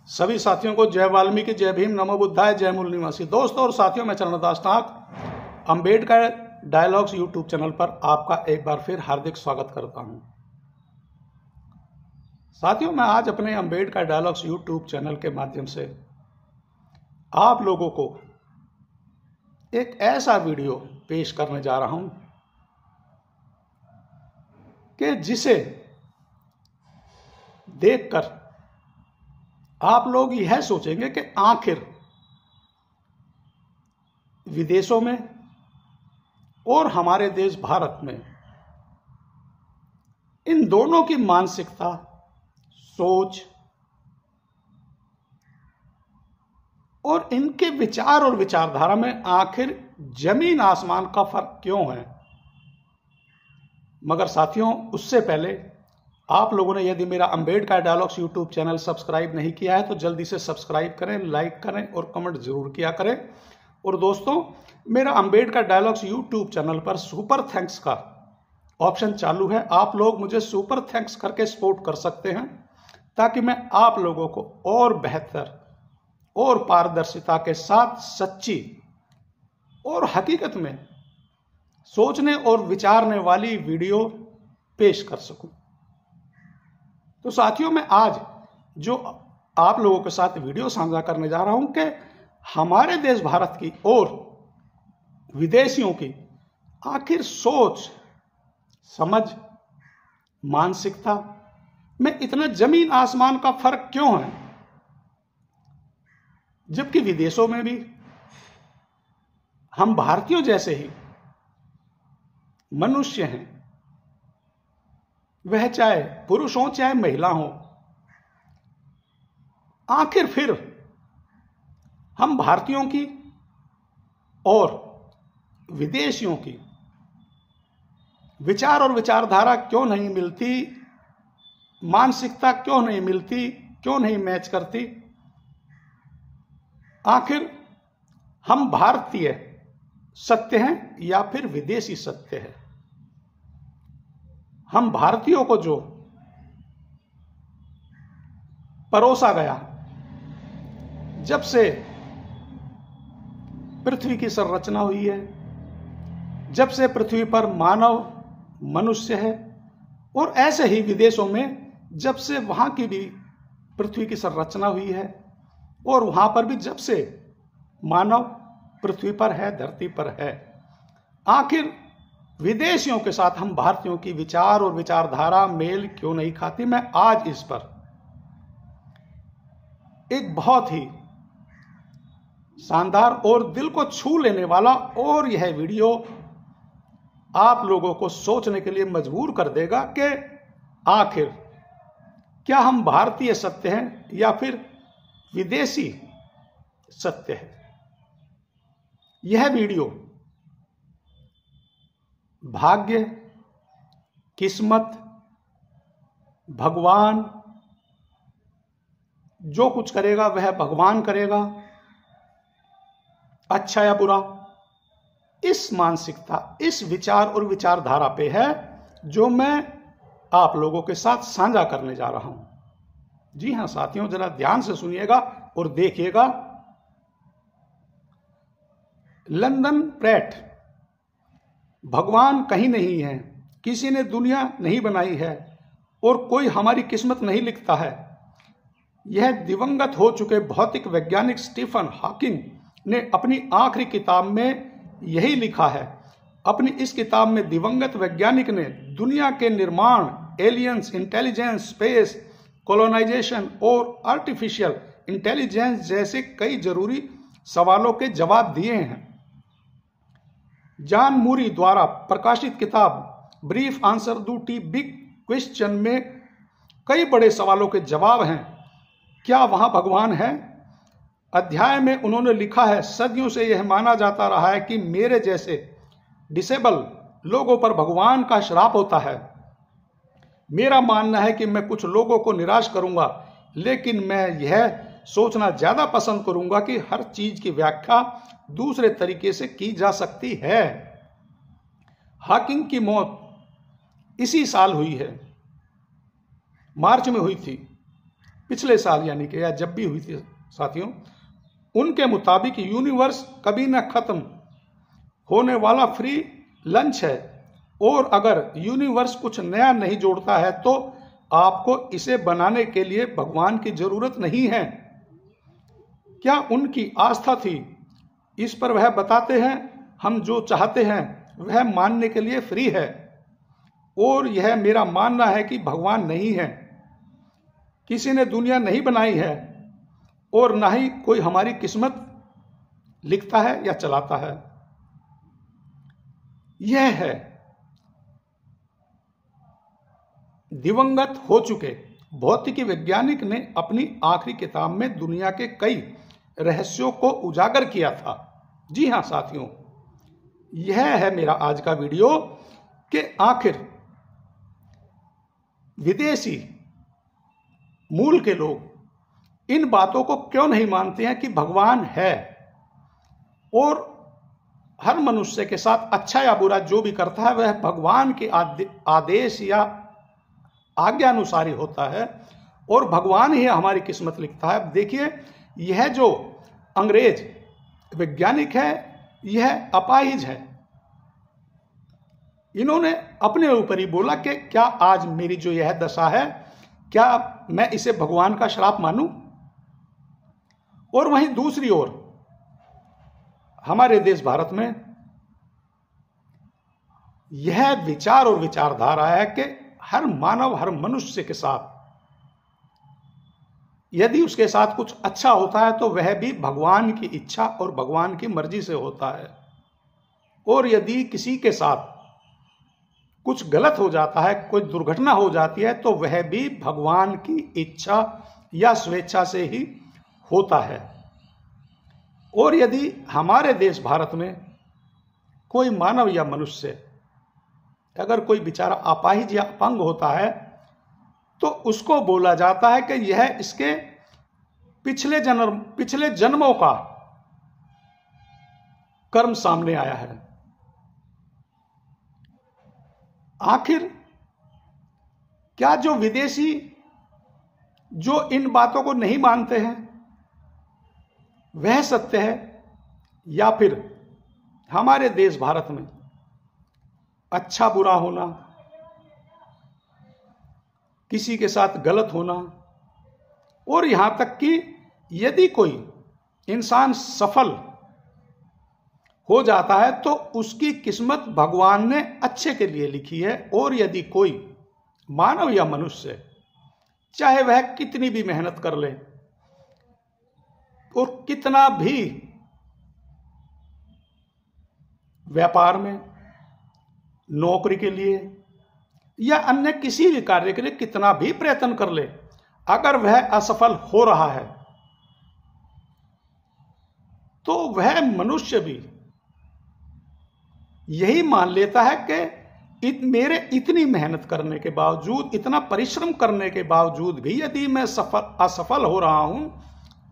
सभी साथियों को जय वाल्मीकि, जय भीम, नमो बुद्धाय, जय मूल निवासी। दोस्तों और साथियों, मैं चरणदास नाग अंबेडकर डायलॉग्स यूट्यूब चैनल पर आपका एक बार फिर हार्दिक स्वागत करता हूं। साथियों, मैं आज अपने अंबेडकर डायलॉग्स यूट्यूब चैनल के माध्यम से आप लोगों को एक ऐसा वीडियो पेश करने जा रहा हूं कि जिसे देखकर आप लोग यह सोचेंगे कि आखिर विदेशों में और हमारे देश भारत में इन दोनों की मानसिकता, सोच और इनके विचार और विचारधारा में आखिर जमीन आसमान का फर्क क्यों है। मगर साथियों, उससे पहले आप लोगों ने यदि मेरा Ambedkar dialogues YouTube channel subscribe नहीं किया है तो जल्दी से सब्सक्राइब करें, लाइक करें और कमेंट जरूर किया करें। और दोस्तों, मेरा अंबेडकर डायलॉग्स यूट्यूब चैनल पर सुपर थैंक्स का ऑप्शन चालू है। आप लोग मुझे सुपर थैंक्स करके सपोर्ट कर सकते हैं ताकि मैं आप लोगों को और बेहतर और पारदर्शिता के साथ सच्ची और हकीकत में सोचने और विचारने वाली वीडियो पेश कर सकूं। तो साथियों, मैं आज जो आप लोगों के साथ वीडियो साझा करने जा रहा हूं कि हमारे देश भारत की और विदेशियों की आखिर सोच, समझ, मानसिकता में इतना जमीन आसमान का फर्क क्यों है, जबकि विदेशों में भी हम भारतीयों जैसे ही मनुष्य हैं, वह चाहे पुरुष हो चाहे महिला हो। आखिर फिर हम भारतीयों की और विदेशियों की विचार और विचारधारा क्यों नहीं मिलती, मानसिकता क्यों नहीं मिलती, क्यों नहीं मैच करती। आखिर हम भारतीय सत्य हैं या फिर विदेशी सत्य है। हम भारतीयों को जो परोसा गया, जब से पृथ्वी की संरचना हुई है, जब से पृथ्वी पर मानव मनुष्य है, और ऐसे ही विदेशों में जब से वहां की भी पृथ्वी की संरचना हुई है और वहां पर भी जब से मानव पृथ्वी पर है, धरती पर है, आखिर विदेशियों के साथ हम भारतीयों की विचार और विचारधारा मेल क्यों नहीं खाती। मैं आज इस पर एक बहुत ही शानदार और दिल को छू लेने वाला और यह वीडियो आप लोगों को सोचने के लिए मजबूर कर देगा कि आखिर क्या हम भारतीय सत्य हैं या फिर विदेशी सत्य है। यह वीडियो भाग्य, किस्मत, भगवान जो कुछ करेगा वह भगवान करेगा, अच्छा या बुरा, इस मानसिकता, इस विचार और विचारधारा पे है जो मैं आप लोगों के साथ साझा करने जा रहा हूं। जी हां साथियों, जरा ध्यान से सुनिएगा और देखिएगा। लंदन प्रेट, भगवान कहीं नहीं है, किसी ने दुनिया नहीं बनाई है और कोई हमारी किस्मत नहीं लिखता है। यह दिवंगत हो चुके भौतिक वैज्ञानिक स्टीफन हॉकिंग ने अपनी आखिरी किताब में यही लिखा है। अपनी इस किताब में दिवंगत वैज्ञानिक ने दुनिया के निर्माण, एलियंस, इंटेलिजेंस, स्पेस कॉलोनाइजेशन और आर्टिफिशियल इंटेलिजेंस जैसे कई जरूरी सवालों के जवाब दिए हैं। जॉन मूरी द्वारा प्रकाशित किताब brief answer to big question में कई बड़े सवालों के जवाब हैं। क्या वहां भगवान है? अध्याय में उन्होंने लिखा है, सदियों से यह माना जाता रहा है कि मेरे जैसे डिसेबल लोगों पर भगवान का श्राप होता है। मेरा मानना है कि मैं कुछ लोगों को निराश करूंगा, लेकिन मैं यह सोचना ज्यादा पसंद करूंगा कि हर चीज की व्याख्या दूसरे तरीके से की जा सकती है। हॉकिंग की मौत इसी साल हुई है, मार्च में हुई थी। पिछले साल यानी कि या जब भी हुई थी साथियों, उनके मुताबिक यूनिवर्स कभी न खत्म होने वाला फ्री लंच है, और अगर यूनिवर्स कुछ नया नहीं जोड़ता है तो आपको इसे बनाने के लिए भगवान की जरूरत नहीं है। क्या उनकी आस्था थी इस पर वह बताते हैं, हम जो चाहते हैं वह मानने के लिए फ्री है, और यह मेरा मानना है कि भगवान नहीं है, किसी ने दुनिया नहीं बनाई है, और ना ही कोई हमारी किस्मत लिखता है या चलाता है। यह है दिवंगत हो चुके भौतिकी वैज्ञानिक ने अपनी आखिरी किताब में दुनिया के कई रहस्यों को उजागर किया था। जी हां साथियों, यह है मेरा आज का वीडियो कि आखिर विदेशी मूल के लोग इन बातों को क्यों नहीं मानते हैं कि भगवान है, और हर मनुष्य के साथ अच्छा या बुरा जो भी करता है वह भगवान के आदेश या आज्ञा अनुसार ही होता है, और भगवान ही हमारी किस्मत लिखता है। देखिए, यह जो अंग्रेज वैज्ञानिक है यह अपाहिज है। इन्होंने अपने ऊपर ही बोला कि क्या आज मेरी जो यह दशा है, क्या मैं इसे भगवान का श्राप मानूं? और वहीं दूसरी ओर हमारे देश भारत में यह विचार और विचारधारा है कि हर मानव, हर मनुष्य के साथ यदि उसके साथ कुछ अच्छा होता है तो वह भी भगवान की इच्छा और भगवान की मर्जी से होता है, और यदि किसी के साथ कुछ गलत हो जाता है, कोई दुर्घटना हो जाती है, तो वह भी भगवान की इच्छा या स्वेच्छा से ही होता है। और यदि हमारे देश भारत में कोई मानव या मनुष्य अगर कोई बेचारा अपाहिज या अपंग होता है तो उसको बोला जाता है कि यह इसके पिछले जन्मों का कर्म सामने आया है। आखिर क्या जो विदेशी जो इन बातों को नहीं मानते हैं वह सत्य है, या फिर हमारे देश भारत में अच्छा बुरा होना, किसी के साथ गलत होना, और यहां तक कि यदि कोई इंसान सफल हो जाता है तो उसकी किस्मत भगवान ने अच्छे के लिए लिखी है, और यदि कोई मानव या मनुष्य चाहे वह कितनी भी मेहनत कर ले और कितना भी व्यापार में, नौकरी के लिए या अन्य किसी भी कार्य के लिए कितना भी प्रयत्न कर ले, अगर वह असफल हो रहा है तो वह मनुष्य भी यही मान लेता है कि मेरे इतनी मेहनत करने के बावजूद, इतना परिश्रम करने के बावजूद भी यदि मैं असफल हो रहा हूं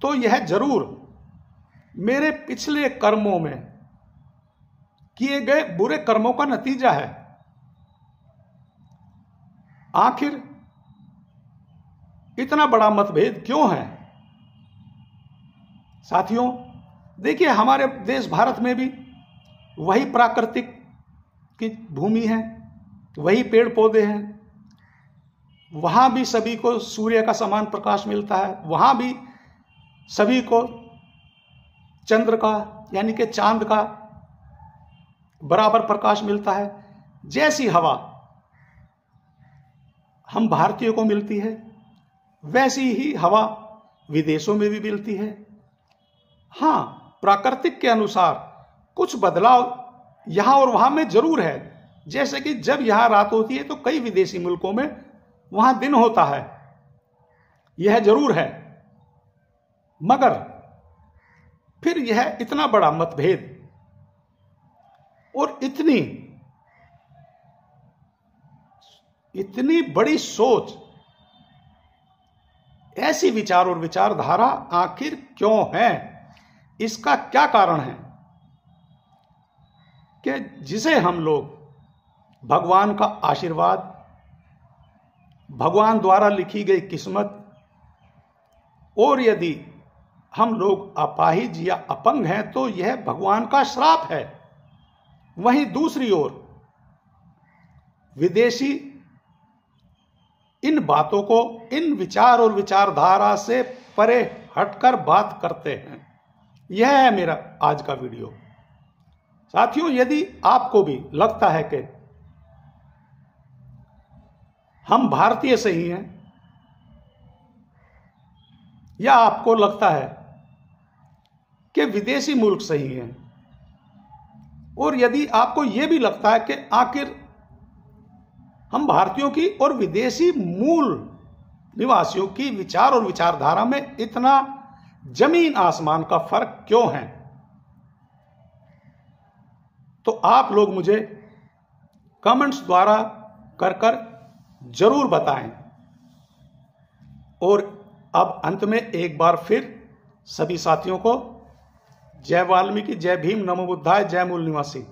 तो यह जरूर मेरे पिछले कर्मों में किए गए बुरे कर्मों का नतीजा है। आखिर इतना बड़ा मतभेद क्यों है साथियों? देखिए, हमारे देश भारत में भी वही प्राकृतिक की भूमि है, वही पेड़ पौधे हैं, वहां भी सभी को सूर्य का समान प्रकाश मिलता है, वहां भी सभी को चंद्र का यानी कि चांद का बराबर प्रकाश मिलता है। जैसी हवा हम भारतीयों को मिलती है वैसी ही हवा विदेशों में भी मिलती है। हां, प्राकृतिक के अनुसार कुछ बदलाव यहां और वहां में जरूर है, जैसे कि जब यहां रात होती है तो कई विदेशी मुल्कों में वहां दिन होता है, यह जरूर है। मगर फिर यह इतना बड़ा मतभेद और इतनी बड़ी सोच, ऐसी विचार और विचारधारा आखिर क्यों है? इसका क्या कारण है कि जिसे हम लोग भगवान का आशीर्वाद, भगवान द्वारा लिखी गई किस्मत और यदि हम लोग अपाहिज या अपंग हैं तो यह भगवान का श्राप है। वहीं दूसरी ओर विदेशी इन बातों को, इन विचार और विचारधारा से परे हटकर बात करते हैं। यह है मेरा आज का वीडियो। साथियों, यदि आपको भी लगता है कि हम भारतीय सही हैं, या आपको लगता है कि विदेशी मुल्क सही हैं, और यदि आपको यह भी लगता है कि आखिर हम भारतीयों की और विदेशी मूल निवासियों की विचार और विचारधारा में इतना जमीन आसमान का फर्क क्यों है, तो आप लोग मुझे कमेंट्स द्वारा कर जरूर बताएं। और अब अंत में एक बार फिर सभी साथियों को जय वाल्मीकि, जय भीम, नमो बुद्धाय, जय मूल निवासी।